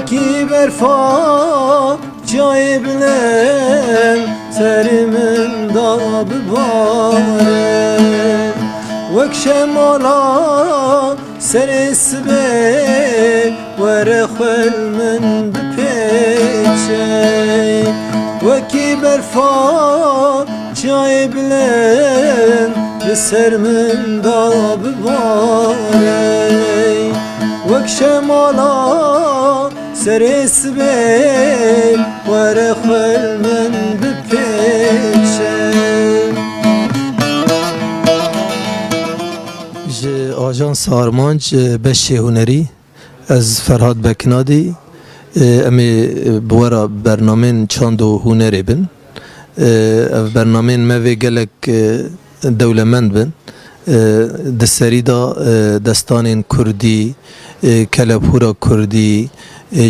وکی برفا جای بلم سرمن دا بباره وک شمالا سر سبه ورخل من بپیچه وکی برفا جای بلم بسر من دا بباره وک شمالا سر سبه ورخل من بپیچه آژانس آرمانج بشی هنری از فرهاد بکنادی امی بورا برنامه چاند و هنری بن برنامه موی گلک دولمند بن دسری دا دستان کردی کلپورا کردی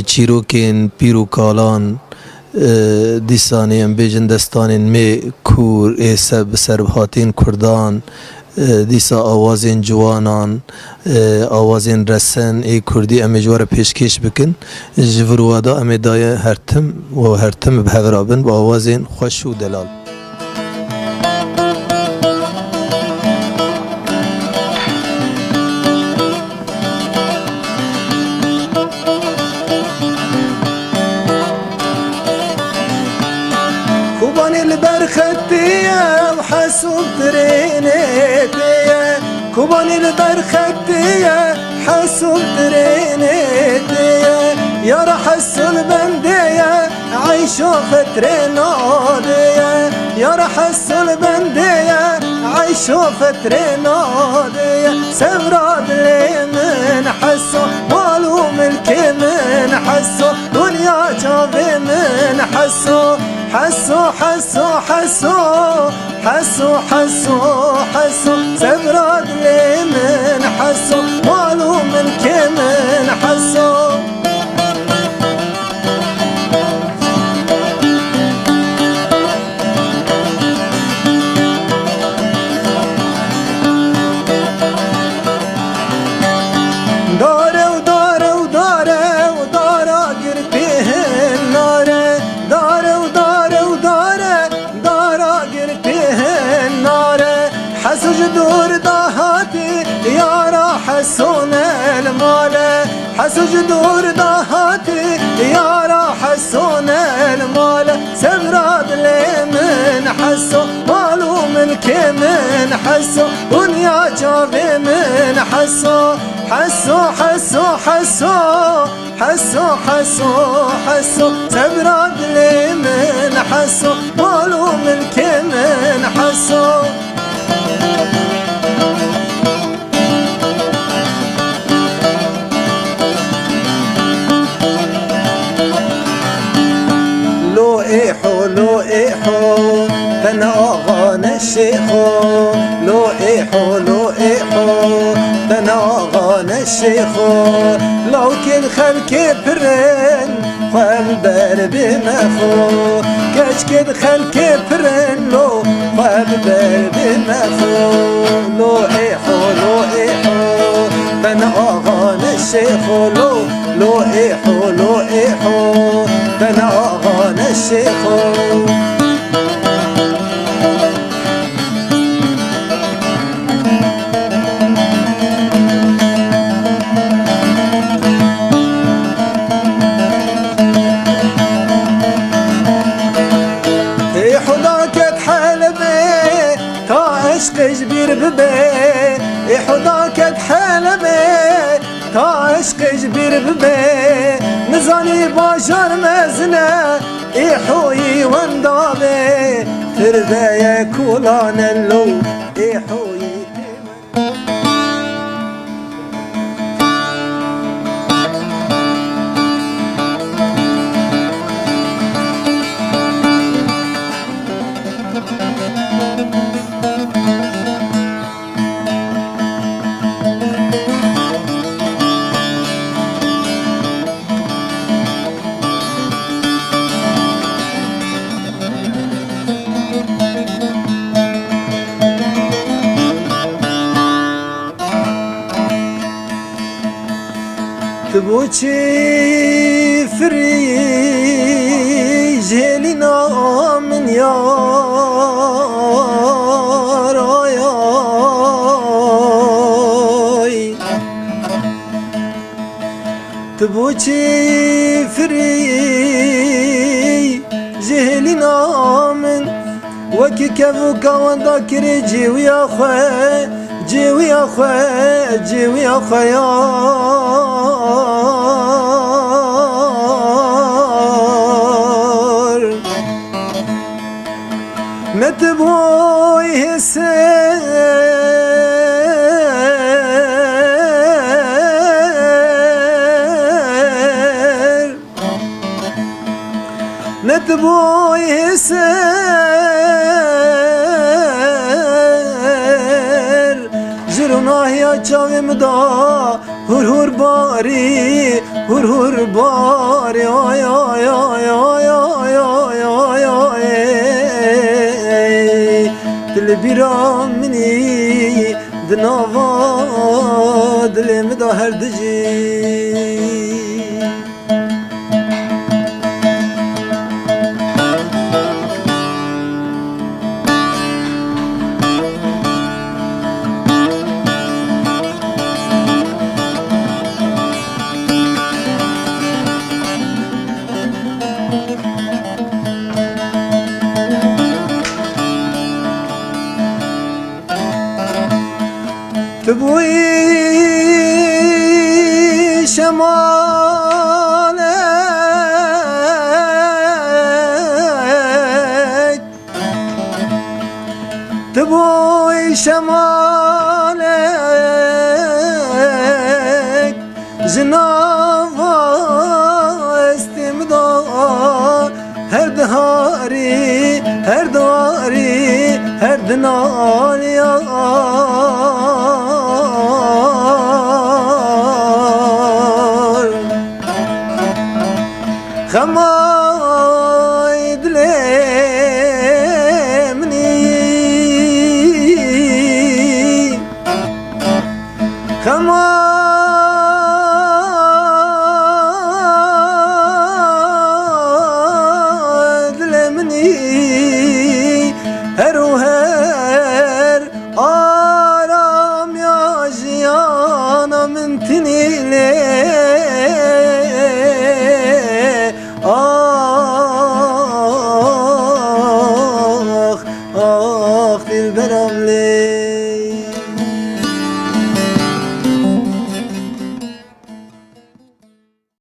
چیروکین پیروکالان دیسانی ام بیجن دستان می کور ایسب سربهاتین کردان دیسا آوازین جوانان آوازین رسن ای کردی امی جوار پیشکش بکن جوروادا امی دای هرتم و هرتم بهورابن با آوازین خوش و دلال كوباني البرختية وحسوب ترينيتية كوباني البرختية حسوب ترينيتية يا رح السلبندية عيشو فترة نادية يا رح السلبندية عيشو فترة نادية سمراد لي من حسو مالو ملكي من حسو دنيا جابي من حسو حسو حسو حسو حسو حسو حسو سمراد لي من حسو مالو ملكي من حسو حسوج دور دهاتي يارا حسون المالة حسوج دور دهاتي يارا حسون المالة سمراد لي من حسو مالو ملكي من حسو دنيا جابي من حسو حسو حسو حسو حسو حسو حسو سمراد لي من حسو مالو ملكي من حسو لو إيحو بنا أغانا الشيخو لو إيحو بنا أغانا الشيخو لو كل خلق برن خواب بر بمخو كاش كل خلق برن لو خواب بر بمخو لو إيحو بنا أغانا الشيخو لو إيحو بنا أغانا الشيخو عشق جبير ببي حداك حلبي تا عشق جبير ببي نزاني باشر مزنة حوي واندابي تربية كولان اللو حوي تبوچی بوچی فری جهلی نامن وکی کبو کوندا کری جیوی خواه جیوی خواه جیوی خواه یار متبوی حسر متبوی حسر جروناهیا چاویم دا هور هور باری هور هور باری آی آی آی آی آی آی آی آی دل بیرام منی دناوا دلم دا هر دجی تبوی شمالك تبوی شمالك جناوا استمدار her dahari her dahari her dinar yar خماي دلي